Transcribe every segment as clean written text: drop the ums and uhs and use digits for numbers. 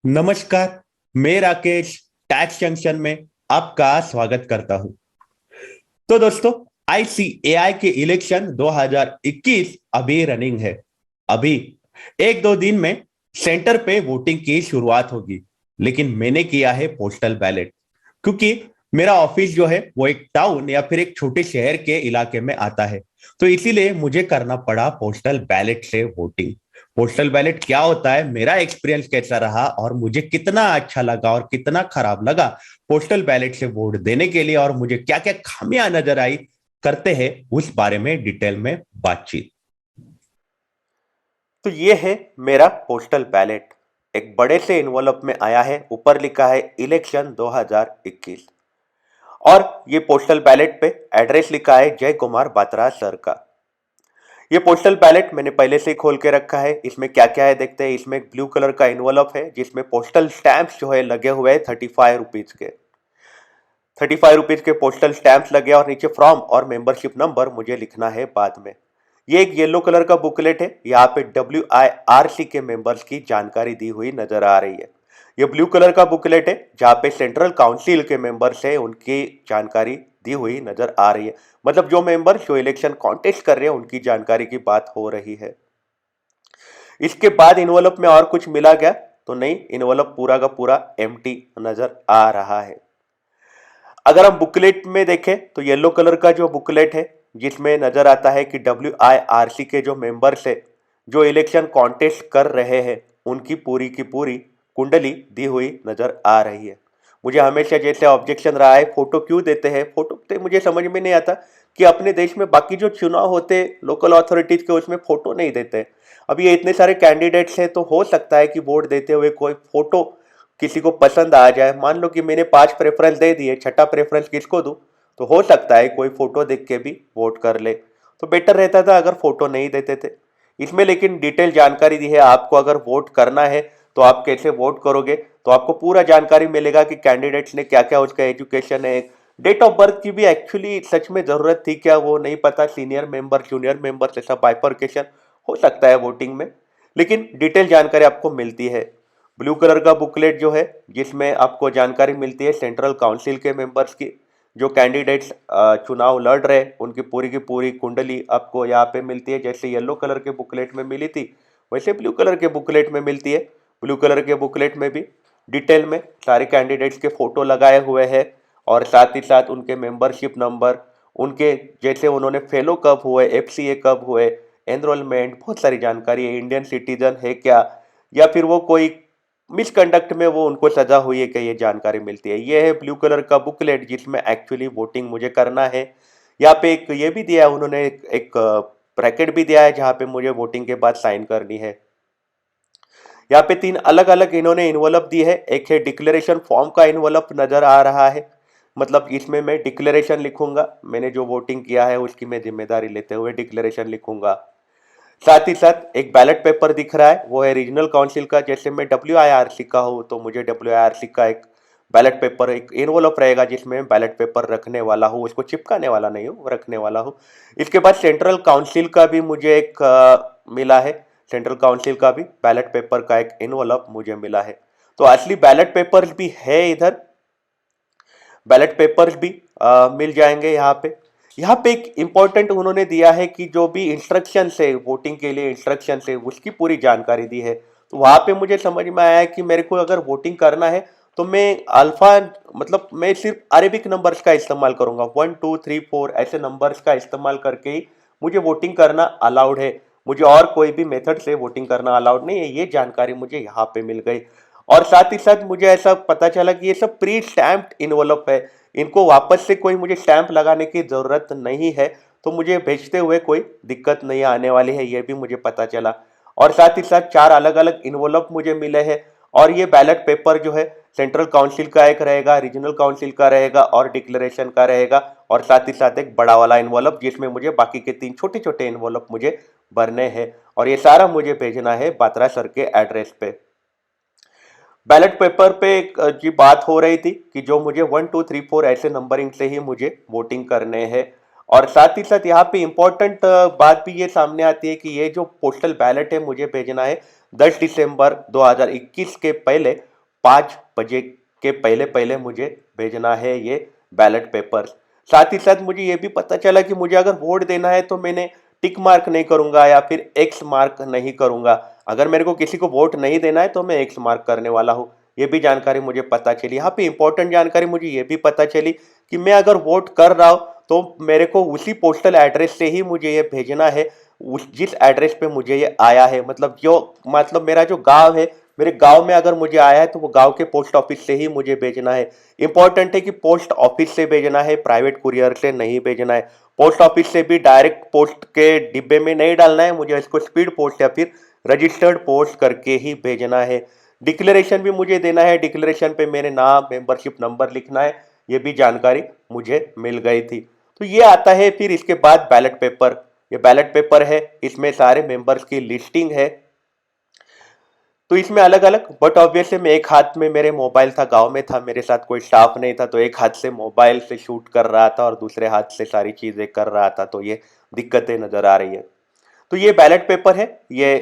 नमस्कार। मैं Rakesh tax junction में आपका स्वागत करता हूं। तो दोस्तों, आईसीएआई के इलेक्शन 2021 अभी रनिंग है। अभी एक दो दिन में सेंटर पे वोटिंग की शुरुआत होगी, लेकिन मैंने किया है पोस्टल बैलेट, क्योंकि मेरा ऑफिस जो है वो एक टाउन या फिर एक छोटे शहर के इलाके में आता है। तो इसीलिए मुझे करना पड़ा पोस्टल बैलेट से वोटिंग। पोस्टल बैलेट क्या होता है, मेरा एक्सपीरियंस कैसा रहा और मुझे कितना अच्छा लगा और कितना खराब लगा पोस्टल बैलेट से वोट देने के लिए, और मुझे क्या क्या खामियां नजर आई, करते हैं उस बारे में डिटेल में बातचीत। तो ये है मेरा पोस्टल बैलेट। एक बड़े से इन्वॉल्व में आया है, ऊपर लिखा है इलेक्शन 2021। और ये पोस्टल बैलेट पे एड्रेस लिखा है जय कुमार बात्रा सर का। ये पोस्टल बैलेट मैंने पहले से ही खोल के रखा है। इसमें क्या क्या है देखते हैं। इसमें एक ब्लू कलर का इन्वॉल्व है जिसमें पोस्टल स्टैंप्स जो है लगे हुए हैं 35 रुपीज के। 35 रुपीज के पोस्टल स्टैंप्स लगे और नीचे फ्रॉम और मेंबरशिप नंबर मुझे लिखना है बाद में। ये एक येलो कलर का बुकलेट है। यहाँ पे WIRC के मेंबर्स की जानकारी दी हुई नजर आ रही है। ये ब्लू कलर का बुकलेट है जहाँ पे सेंट्रल काउंसिल के मेंबर्स है, उनकी जानकारी दी हुई नजर आ रही है। मतलब जो मेंबर जो इलेक्शन कॉन्टेस्ट कर रहे हैं उनकी जानकारी की बात हो रही है। इसके बाद इन्वॉल्व में और कुछ मिला क्या तो नहीं, इन्वॉल्व पूरा का पूरा एम्प्टी नजर आ रहा है। अगर हम बुकलेट में देखें तो येलो कलर का जो बुकलेट है जिसमें नजर आता है कि WIRC के जो मेंबर्स है जो इलेक्शन कॉन्टेस्ट कर रहे हैं उनकी पूरी की पूरी कुंडली दी हुई नजर आ रही है। मुझे हमेशा जैसे ऑब्जेक्शन रहा है, फोटो क्यों देते हैं। फोटो तो मुझे समझ में नहीं आता कि अपने देश में बाकी जो चुनाव होते लोकल अथॉरिटीज के उसमें फोटो नहीं देते। अब ये इतने सारे कैंडिडेट्स हैं तो हो सकता है कि वोट देते हुए कोई फोटो किसी को पसंद आ जाए। मान लो कि मैंने 5 प्रेफरेंस दे दिए, छठा प्रेफरेंस किसको दूं, तो हो सकता है कोई फोटो देख के भी वोट कर ले। तो बेटर रहता था अगर फोटो नहीं देते थे। इसमें लेकिन डिटेल जानकारी दी है। आपको अगर वोट करना है तो आप कैसे वोट करोगे तो आपको पूरा जानकारी मिलेगा कि कैंडिडेट्स ने क्या क्या, उसका एजुकेशन है, डेट ऑफ बर्थ की भी एक्चुअली सच में जरूरत थी क्या वो नहीं पता। सीनियर मेंबर जूनियर मेंबर ऐसा बाइफर्केशन हो सकता है वोटिंग में, लेकिन डिटेल जानकारी आपको मिलती है। ब्लू कलर का बुकलेट जो है जिसमें आपको जानकारी मिलती है सेंट्रल काउंसिल के मेंबर्स की, जो कैंडिडेट्स चुनाव लड़ रहे उनकी पूरी की पूरी कुंडली आपको यहाँ पे मिलती है। जैसे येलो कलर के बुकलेट में मिली थी वैसे ब्लू कलर के बुकलेट में मिलती है। ब्लू कलर के बुकलेट में भी डिटेल में सारे कैंडिडेट्स के फोटो लगाए हुए हैं और साथ ही साथ उनके मेंबरशिप नंबर, उनके जैसे उन्होंने फेलो कब हुए, FCA कब हुए, एनरोलमेंट, बहुत सारी जानकारी है। इंडियन सिटीजन है क्या या फिर वो कोई मिसकंडक्ट में वो उनको सजा हुई है कि ये जानकारी मिलती है। ये है ब्लू कलर का बुकलेट जिसमें एक्चुअली वोटिंग मुझे करना है। यहाँ पे एक ये भी दिया है उन्होंने, एक ब्रैकेट भी दिया है जहाँ पे मुझे वोटिंग के बाद साइन करनी है। यहाँ पे 3 अलग अलग इन्होंने इन्वॉल्व दी है। एक है डिक्लेरेशन फॉर्म का इन्वॉल्व नजर आ रहा है, मतलब इसमें मैं डिक्लेरेशन लिखूंगा, मैंने जो वोटिंग किया है उसकी मैं जिम्मेदारी लेते हुए डिक्लेरेशन लिखूंगा। साथ ही साथ एक बैलेट पेपर दिख रहा है, वो है रीजनल काउंसिल का। जैसे मैं WIRC का हूँ तो मुझे WIRC का एक बैलेट पेपर, एक एनवलप रहेगा जिसमें बैलेट पेपर रखने वाला हूँ, उसको चिपकाने वाला नहीं हूँ, रखने वाला हूँ। इसके बाद सेंट्रल काउंसिल का भी मुझे एक मिला है। सेंट्रल काउंसिल का भी बैलेट पेपर का एक एनवलप मुझे मिला है। तो असली बैलेट पेपर्स भी है इधर, बैलेट पेपर्स भी मिल जाएंगे यहाँ पे। यहाँ पे एक इम्पोर्टेंट उन्होंने दिया है कि जो भी इंस्ट्रक्शन है वोटिंग के लिए, इंस्ट्रक्शन है उसकी पूरी जानकारी दी है। तो वहाँ पे मुझे समझ में आया है कि मेरे को अगर वोटिंग करना है तो मैं अल्फा, मतलब मैं सिर्फ अरेबिक नंबर्स का इस्तेमाल करूंगा, 1 2 3 4 ऐसे नंबर्स का इस्तेमाल करके ही मुझे वोटिंग करना अलाउड है। मुझे और कोई भी मेथड से वोटिंग करना अलाउड नहीं है। ये जानकारी मुझे यहाँ पे मिल गई। और साथ ही साथ मुझे ऐसा पता चला कि ये सब प्री स्टैम्प्ड इन्वॉल्व है, इनको वापस से कोई मुझे स्टैंप लगाने की ज़रूरत नहीं है। तो मुझे भेजते हुए कोई दिक्कत नहीं आने वाली है, ये भी मुझे पता चला। और साथ ही साथ 4 अलग अलग इन्वॉल्व मुझे मिले हैं। और ये बैलेट पेपर जो है सेंट्रल काउंसिल का एक रहेगा, रीजनल काउंसिल का रहेगा और डिक्लेरेशन का रहेगा। और साथ ही साथ एक बड़ा वाला इन्वॉल्व जिसमें मुझे बाकी के 3 छोटे छोटे इन्वॉल्व मुझे भरने हैं। और ये सारा मुझे भेजना है बात्रा सर के एड्रेस पे। बैलेट पेपर पे एक जी बात हो रही थी कि जो मुझे 1 2 3 4 ऐसे नंबरिंग से ही मुझे वोटिंग करने हैं। और साथ ही साथ यहाँ पे इम्पोर्टेंट बात भी ये सामने आती है कि ये जो पोस्टल बैलेट है मुझे भेजना है 10 दिसंबर 2021 के पहले। 5 बजे के पहले पहले मुझे भेजना है ये बैलेट पेपर। साथ ही साथ मुझे ये भी पता चला कि मुझे अगर वोट देना है तो मैंने टिक मार्क नहीं करूंगा या फिर एक्स मार्क नहीं करूंगा। अगर मेरे को किसी को वोट नहीं देना है तो मैं एक्स मार्क करने वाला हूँ। ये भी जानकारी मुझे पता चली। यहाँ पे इंपॉर्टेंट जानकारी मुझे ये भी पता चली कि मैं अगर वोट कर रहा हूँ तो मेरे को उसी पोस्टल एड्रेस से ही मुझे ये भेजना है, उस जिस एड्रेस पे मुझे ये आया है। मतलब मेरा जो गांव है, मेरे गांव में अगर मुझे आया है तो वो गांव के पोस्ट ऑफिस से ही मुझे भेजना है। इंपॉर्टेंट है कि पोस्ट ऑफिस से भेजना है, प्राइवेट कुरियर से नहीं भेजना है। पोस्ट ऑफिस से भी डायरेक्ट पोस्ट के डिब्बे में नहीं डालना है, मुझे इसको स्पीड पोस्ट या फिर रजिस्टर्ड पोस्ट करके ही भेजना है। डिक्लेरेशन भी मुझे देना है, डिक्लेरेशन पे मेरे नाम, मेंबरशिप नंबर लिखना है। ये भी जानकारी मुझे मिल गई थी। तो ये आता है फिर इसके बाद बैलेट पेपर। ये बैलेट पेपर है, इसमें सारे मेंबर्स की लिस्टिंग है। तो इसमें अलग अलग, बट ऑब्वियसली मैं एक हाथ में मेरे मोबाइल था, गांव में था, मेरे साथ कोई स्टाफ नहीं था, तो एक हाथ से मोबाइल से शूट कर रहा था और दूसरे हाथ से सारी चीजें कर रहा था। तो ये दिक्कतें नजर आ रही है। तो ये बैलेट पेपर है। ये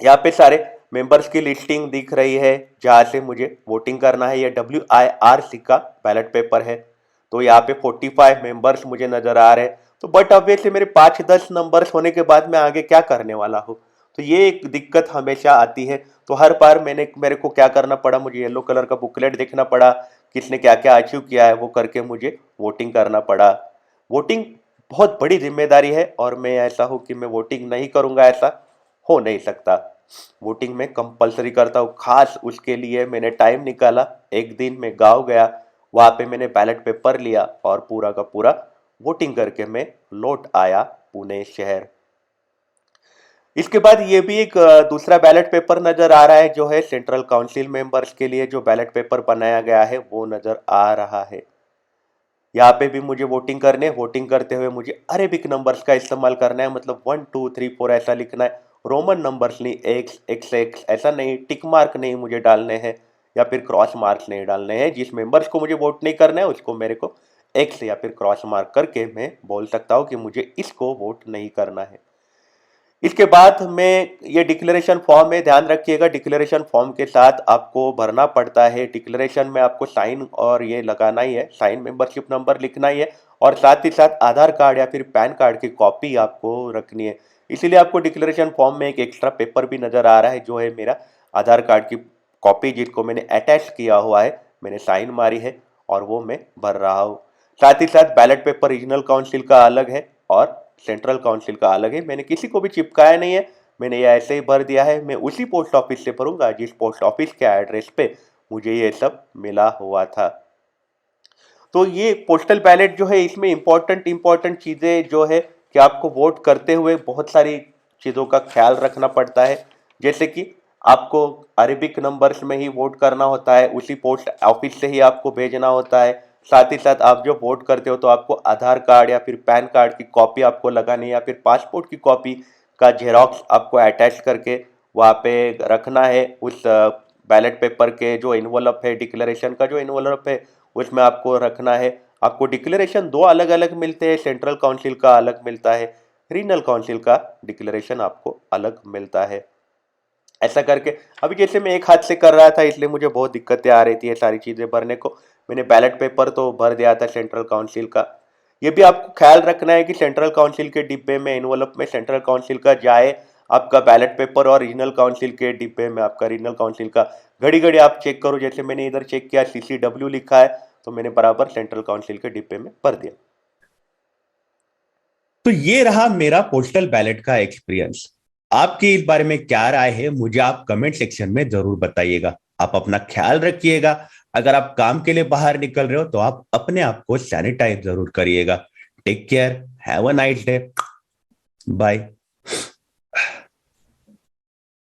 यहाँ पे सारे मेंबर्स की लिस्टिंग दिख रही है जहाँ से मुझे वोटिंग करना है। ये WIRC का बैलेट पेपर है। तो यहाँ पे 45 मेंबर्स मुझे नजर आ रहे हैं। तो बट ऑब्वियसली मेरे 5-10 नंबर्स होने के बाद मैं आगे क्या करने वाला हूँ, तो ये एक दिक्कत हमेशा आती है। तो हर बार मेरे को क्या करना पड़ा, मुझे येलो कलर का बुकलेट देखना पड़ा, किसने क्या क्या अचीव किया है, वो करके मुझे वोटिंग करना पड़ा। वोटिंग बहुत बड़ी जिम्मेदारी है और मैं ऐसा हूँ कि मैं वोटिंग नहीं करूँगा, ऐसा हो नहीं सकता। वोटिंग में कंपलसरी करता हूँ। खास उसके लिए मैंने टाइम निकाला, एक दिन मैं गांव गया, वहाँ पे मैंने बैलेट पेपर लिया और पूरा का पूरा वोटिंग करके मैं लौट आया पुणे शहर। इसके बाद ये भी एक दूसरा बैलेट पेपर नजर आ रहा है जो है सेंट्रल काउंसिल मेंबर्स के लिए जो बैलेट पेपर बनाया गया है वो नजर आ रहा है। यहाँ पे भी मुझे वोटिंग करने, वोटिंग करते हुए मुझे अरेबिक नंबर्स का इस्तेमाल करना है, मतलब 1 2 3 4 ऐसा लिखना है। रोमन नंबर्स नहीं, एक्स ऐसा नहीं, टिक मार्क नहीं मुझे डालने हैं या फिर क्रॉस मार्क्स नहीं डालने हैं। जिस मेंबर्स को मुझे वोट नहीं करना है उसको मेरे को एक्स या फिर क्रॉस मार्क करके मैं बोल सकता हूँ कि मुझे इसको वोट नहीं करना है। इसके बाद में ये डिक्लेरेशन फॉर्म है, ध्यान रखिएगा डिक्लेरेशन फॉर्म के साथ आपको भरना पड़ता है। डिक्लेरेशन में आपको साइन और ये लगाना ही है, साइन मेंबरशिप नंबर लिखना ही है और साथ ही साथ आधार कार्ड या फिर पैन कार्ड की कॉपी आपको रखनी है। इसीलिए आपको डिक्लेरेशन फॉर्म में एक एक्स्ट्रा पेपर भी नजर आ रहा है जो है मेरा आधार कार्ड की कॉपी, जिसको मैंने अटैच किया हुआ है, मैंने साइन मारी है और वो मैं भर रहा हूँ। साथ ही साथ बैलेट पेपर रीजनल काउंसिल का अलग है और सेंट्रल काउंसिल का अलग है। मैंने किसी को भी चिपकाया नहीं है, मैंने ये ऐसे ही भर दिया है। मैं उसी पोस्ट ऑफिस से भरूंगा जिस पोस्ट ऑफिस के एड्रेस पे मुझे ये सब मिला हुआ था। तो ये पोस्टल बैलेट जो है इसमें इंपॉर्टेंट चीज़ें जो है कि आपको वोट करते हुए बहुत सारी चीज़ों का ख्याल रखना पड़ता है। जैसे कि आपको अरेबिक नंबर्स में ही वोट करना होता है, उसी पोस्ट ऑफिस से ही आपको भेजना होता है। साथ ही साथ आप जो वोट करते हो तो आपको आधार कार्ड या फिर पैन कार्ड की कॉपी आपको लगानी है या फिर पासपोर्ट की कॉपी का जेरोक्स आपको अटैच करके वहाँ पे रखना है। उस बैलेट पेपर के जो इन्वॉल्व है, डिक्लेरेशन का जो इन्वॉल्व है उसमें आपको रखना है। आपको डिक्लेरेशन दो अलग अलग मिलते हैं, सेंट्रल काउंसिल का अलग मिलता है, रीजनल काउंसिल का डिक्लेरेशन आपको अलग मिलता है। ऐसा करके अभी जैसे मैं एक हाथ से कर रहा था इसलिए मुझे बहुत दिक्कतें आ रही थी ये सारी चीज़ें भरने को। मैंने बैलेट पेपर तो भर दिया था सेंट्रल काउंसिल का। ये भी आपको ख्याल रखना है कि सेंट्रल काउंसिल के डिब्बे में, इन्वॉल्व में सेंट्रल काउंसिल का जाए आपका बैलेट पेपर और रीजनल काउंसिल के डिब्बे में आपका रीजनल काउंसिल का घड़ी घड़ी आप चेक करो। जैसे मैंने इधर चेक किया CCW लिखा है तो मैंने बराबर सेंट्रल काउंसिल के डिब्बे में भर दिया। तो ये रहा मेरा पोस्टल बैलेट का एक्सपीरियंस। आपकी इस बारे में क्या राय है मुझे आप कमेंट सेक्शन में जरूर बताइएगा। आप अपना ख्याल रखिएगा। अगर आप काम के लिए बाहर निकल रहे हो तो आप अपने आप को सैनिटाइज जरूर करिएगा। Take care, have a nice day, bye.